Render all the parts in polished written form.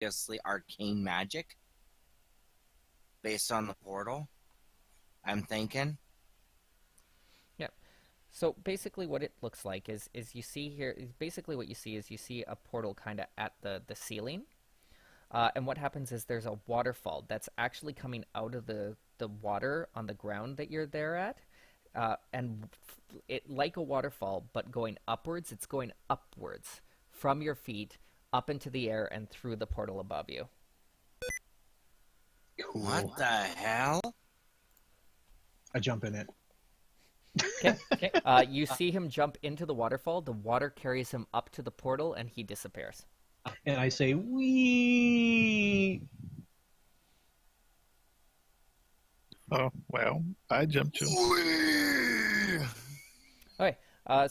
obviously arcane magic based on the portal. I'm thinking. Yep. So basically, what it looks like is you see here. Basically, what you see is you see a portal kind of at the ceiling, and what happens is there's a waterfall that's actually coming out of the water on the ground that you're there at, and it like a waterfall, but going upwards. It's going upwards from your feet up into the air and through the portal above you. What Cool. the hell? I jump in it. Okay. Okay. You see him jump into the waterfall. The water carries him up to the portal, and he disappears. And I say, wee. Oh, well, I jumped too. Whee! Okay.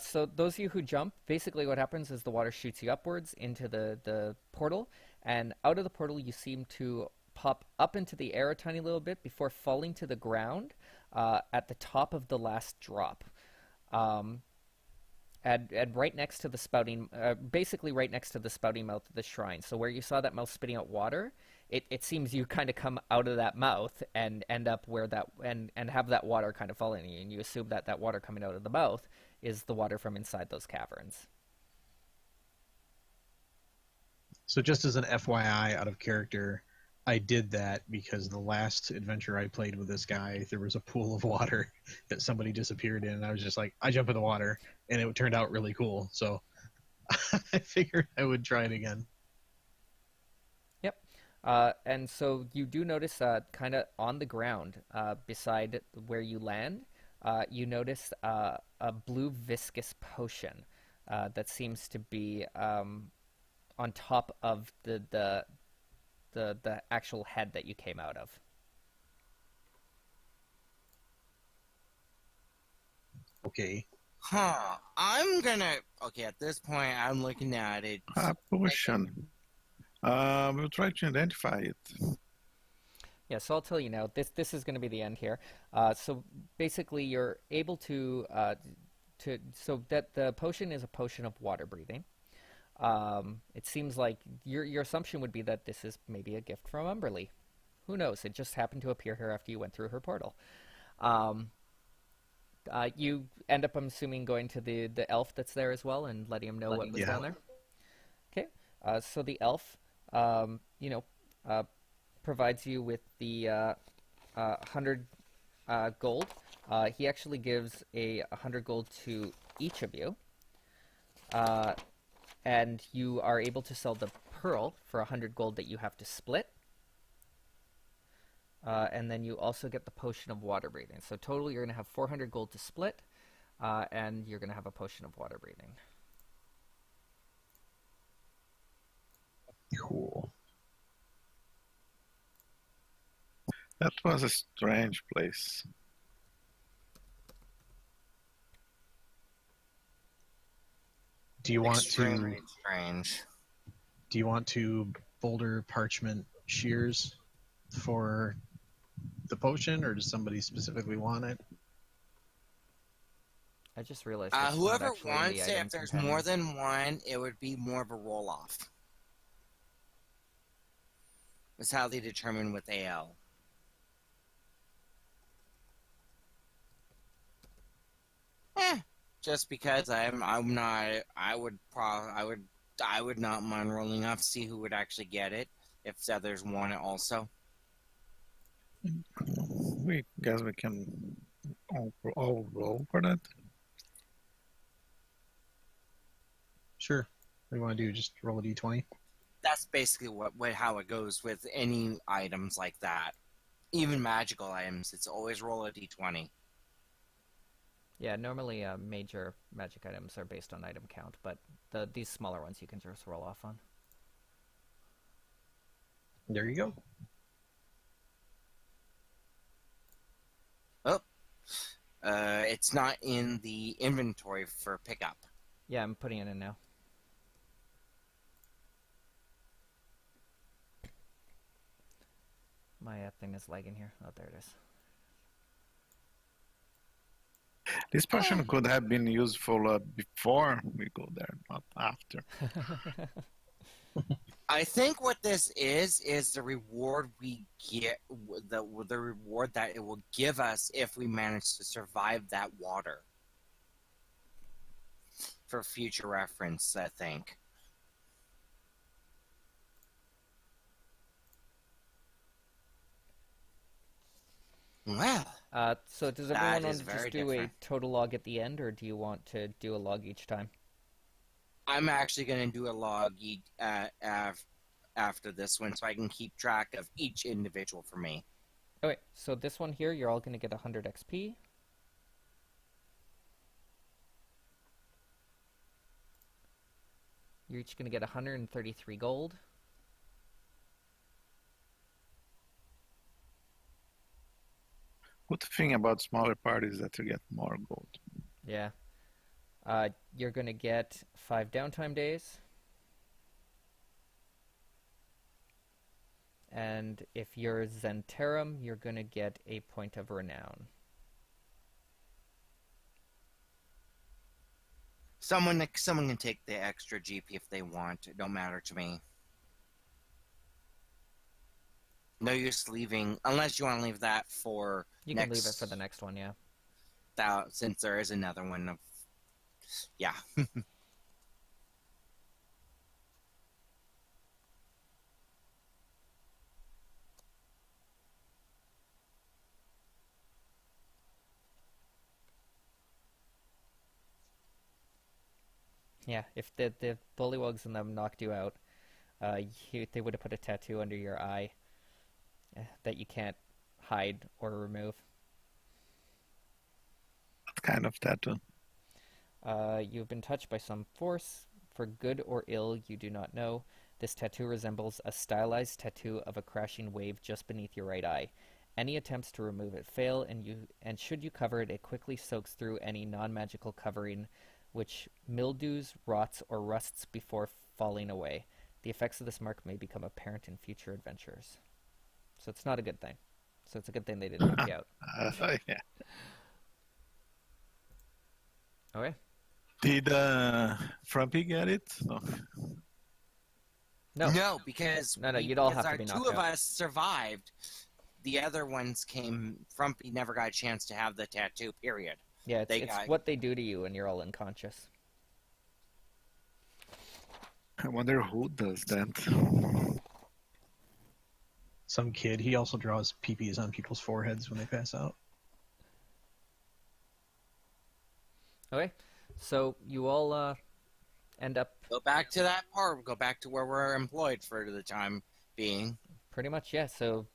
So those of you who jump, basically what happens is the water shoots you upwards into the portal, and out of the portal you seem to pop up into the air a tiny little bit before falling to the ground at the top of the last drop. Um, and right next to the spouting, basically right next to the spouting mouth of the shrine. So where you saw that mouth spitting out water, it seems you kind of come out of that mouth and end up where that and have that water kind of fall in you, and you assume that that water coming out of the mouth is the water from inside those caverns. So just as an FYI, out of character, I did that because the last adventure I played with this guy, there was a pool of water that somebody disappeared in, and I was just like, I jump in the water, and it turned out really cool. So I figured I would try it again. Yep. And so you do notice, kind of on the ground, beside where you land, you notice a blue viscous potion that seems to be on top of the actual head that you came out of. Okay. Huh. I'm gonna. Okay, at this point, I'm looking at it. Potion. We'll try to identify it. Yeah, so I'll tell you now. This is going to be the end here. So basically, you're able to so that the potion is a potion of water breathing. It seems like your assumption would be that this is maybe a gift from Umberly. Who knows? It just happened to appear here after you went through her portal. Um, you end up, I'm assuming, going to the elf that's there as well and letting him know what was Yeah. down there. Okay. So the elf, you know, provides you with the 100 gold. He actually gives a 100 gold to each of you. Uh, and you are able to sell the pearl for 100 gold that you have to split. And then you also get the potion of water breathing. So total, you're going to have 400 gold to split, and you're going to have a potion of water breathing. Cool. That was a strange place. Do you want Extremely to strange. do you want to boulder parchment shears for the potion, or does somebody specifically want it? I just realized it's not Whoever actually in the wants it, if items there's companion. more than one, it would be more of a roll off. That's how they determine with AL. Just because I'm not I would not mind rolling off, see who would actually get it if the others want it also. We guess we can all roll for that. Sure. What do you want to do? Just roll a d20? That's basically how it goes with any items like that. Even magical items, it's always roll a d20. Yeah, normally major magic items are based on item count, but these smaller ones you can just roll off on. There you go. Oh, it's not in the inventory for pickup. Yeah, I'm putting it in now. My thing is lagging here. Oh, there it is. This potion could have been useful before we go there, not after. I think what this is the reward we get, the reward that it will give us if we manage to survive that water. For future reference, I think. Well, So does that everyone want is to very just do a different. total log at the end, or do you want to do a log each time? I'm actually going to do a log after this one so I can keep track of each individual for me. Okay, so this one here, you're all going to get 100 XP. You're each going to get 133 gold. Good thing about smaller parties that you get more gold. Yeah. You're going to get 5 downtime days. And if you're Zentarum, you're going to get a point of renown. Someone can take the extra GP if they want. It don't matter to me. No use leaving unless you want to leave that for You can leave it for the next one, yeah. Since there is another one of yeah. Yeah, if the bullywugs and them knocked you out, they would have put a tattoo under your eye that you can't hide or remove. What kind of tattoo? You've been touched by some force, for good or ill, you do not know. This tattoo resembles a stylized tattoo of a crashing wave just beneath your right eye. Any attempts to remove it fail, and should you cover it, it quickly soaks through any non-magical covering, which mildews, rots, or rusts before falling away. The effects of this mark may become apparent in future adventures. So it's not a good thing. So it's a good thing they didn't knock you out. Yeah. Okay. Did Frumpy get it? No. No, because you'd all have to our be two knocked of out. us survived. The other ones came. Frumpy never got a chance to have the tattoo. Period. Yeah, it's what they do to you when you're all unconscious. I wonder who does that. Some kid. He also draws peepees on people's foreheads when they pass out. Okay, so you all end up Go back to that part. Go back to where we're employed for the time being. pretty much, yeah. So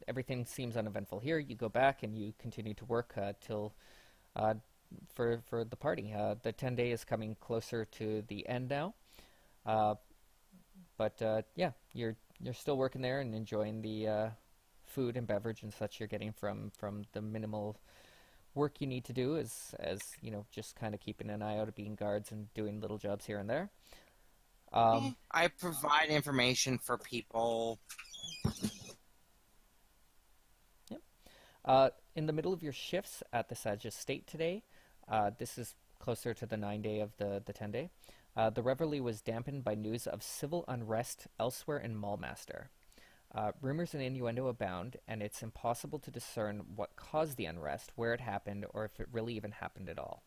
everything seems uneventful here. You go back and you continue to work till for the party. The 10-day is coming closer to the end now, but yeah, you're still working there and enjoying the food and beverage and such you're getting from the minimal work you need to do, as you know, just kind of keeping an eye out, being guards and doing little jobs here and there. I provide information for people. In the middle of your shifts at the Sag Estate today, this is closer to the 9-day of the 10-day, the revelry was dampened by news of civil unrest elsewhere in Mallmaster. Rumors and innuendo abound, and it's impossible to discern what caused the unrest, where it happened, or if it really even happened at all.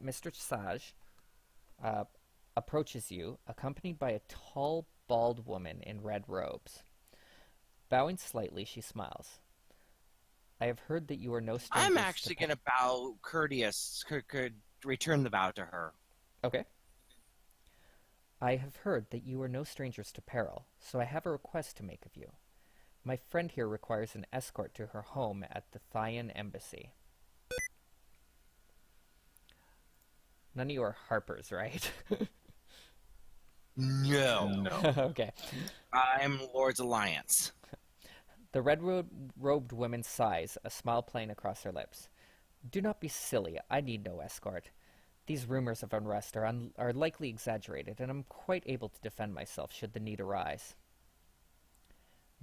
Mr. Sage approaches you, accompanied by a tall, bald woman in red robes. Bowing slightly, she smiles. I have heard that you are no stranger. I'm actually going to bow courteous, could return the bow to her. Okay. I have heard that you are no strangers to peril, so I have a request to make of you. My friend here requires an escort to her home at the Thyan Embassy. None of you are Harpers, right? No. Okay. I'm Lord's Alliance. The red-robed woman sighs, a smile playing across her lips. Do not be silly. I need no escort. These rumors of unrest are likely exaggerated, and I'm quite able to defend myself should the need arise.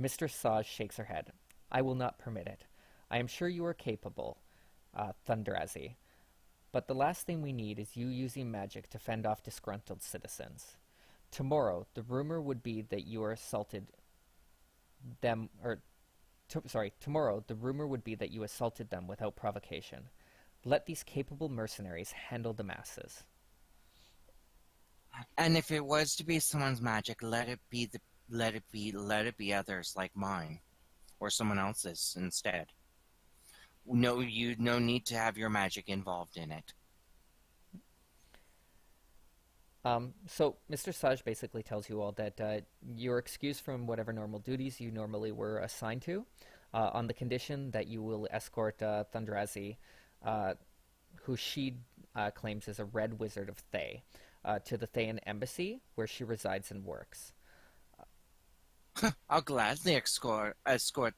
Mr. Saj shakes her head. I will not permit it. I am sure you are capable, Thundrazi. But the last thing we need is you using magic to fend off disgruntled citizens. Tomorrow, the rumor would be that you are assaulted them, or tomorrow, the rumor would be that you assaulted them without provocation. Let these capable mercenaries handle the masses. And if it was to be someone's magic, let it be others like mine or someone else's instead. No need to have your magic involved in it. So Mr. Saj basically tells you all that you're excused from whatever normal duties you normally were assigned to, on the condition that you will escort Thundrazi, who she claims is a red wizard of Thay, to the Thayan embassy, where she resides and works. I'll gladly escort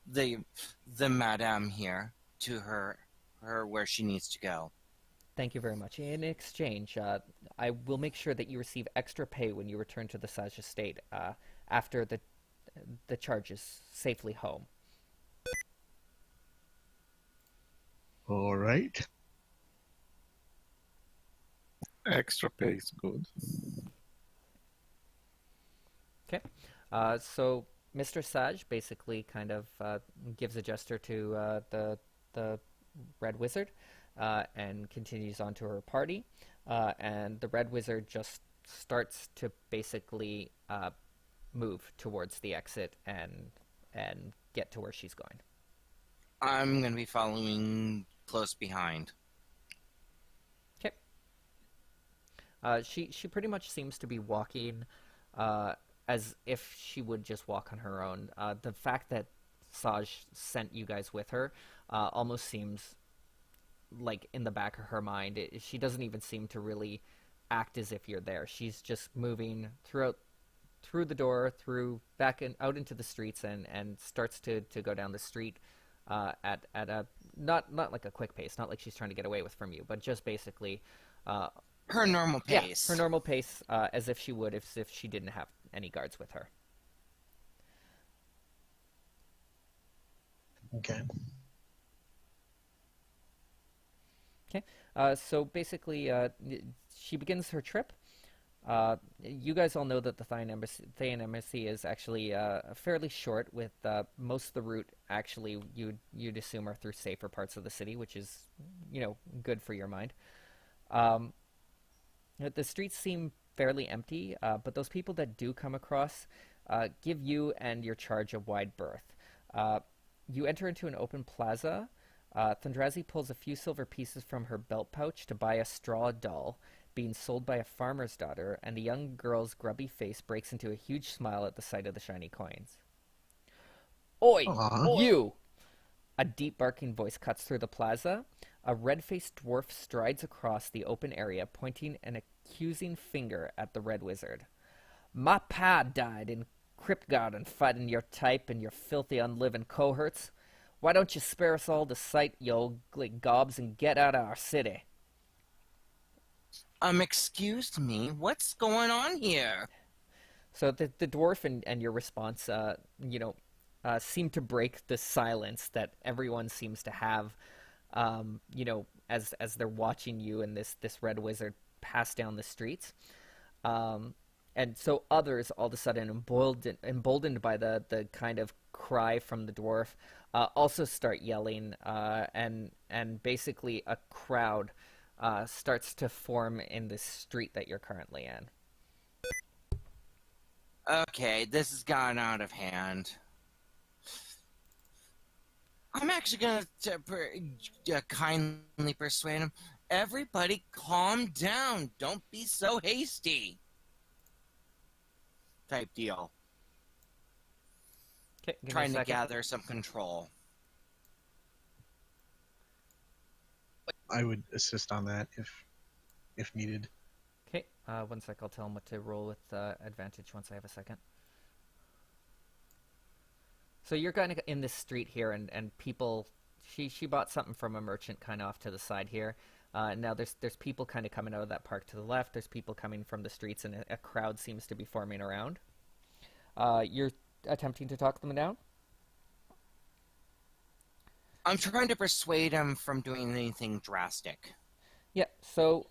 the madame here to her where she needs to go. Thank you very much. In exchange, I will make sure that you receive extra pay when you return to the Saj estate after the charge is safely home. All right. Extra pay is good. Okay. So Mr. Saj basically kind of gives a gesture to the Red Wizard and continues on to her party. And the Red Wizard just starts to basically move towards the exit and get to where she's going. I'm going to be following close behind. Okay. She pretty much seems to be walking as if she would just walk on her own. The fact that Saj sent you guys with her almost seems like in the back of her mind. She doesn't even seem to really act as if you're there. She's just moving through the door, back and out into the streets, and starts to go down the street at a not like a quick pace, not like she's trying to get away from you, but just basically her normal pace. Yeah, her normal pace, as if she would if she didn't have any guards with her. Okay. Okay, so basically, she begins her trip. You guys all know that the Thayan Embassy is actually fairly short, with most of the route actually you'd assume are through safer parts of the city, which is, good for your mind. The streets seem fairly empty, but those people that do come across give you and your charge a wide berth. You enter into an open plaza. Thundrazi pulls a few silver pieces from her belt pouch to buy a straw doll being sold by a farmer's daughter, and the young girl's grubby face breaks into a huge smile at the sight of the shiny coins. Oi, Aww. you! A deep barking voice cuts through the plaza. A red-faced dwarf strides across the open area, pointing an accusing finger at the Red Wizard. My pa died in Crypt Garden fighting your type and your filthy unliving cohorts. Why don't you spare us all the sight, you ugly gobs, and get out of our city? Excuse me, what's going on here? So the dwarf and your response, seem to break the silence that everyone seems to have, as they're watching you and this Red Wizard pass down the streets. And so others, all of a sudden, emboldened by the kind of cry from the dwarf, also start yelling, and basically a crowd starts to form in the street that you're currently in. Okay, this has gotten out of hand. I'm actually going to kindly persuade him. Everybody calm down. Don't be so hasty. Type deal. Okay, give me a Trying to second. gather some control. I would assist on that if needed. Okay, 1 sec. I'll tell him what to roll with advantage once I have a second. So you're kind of in this street here, and people. She bought something from a merchant kind of off to the side here. Now there's people kind of coming out of that park to the left. There's people coming from the streets, and a crowd seems to be forming around. You're attempting to talk them down? I'm trying to persuade him from doing anything drastic. Yeah, so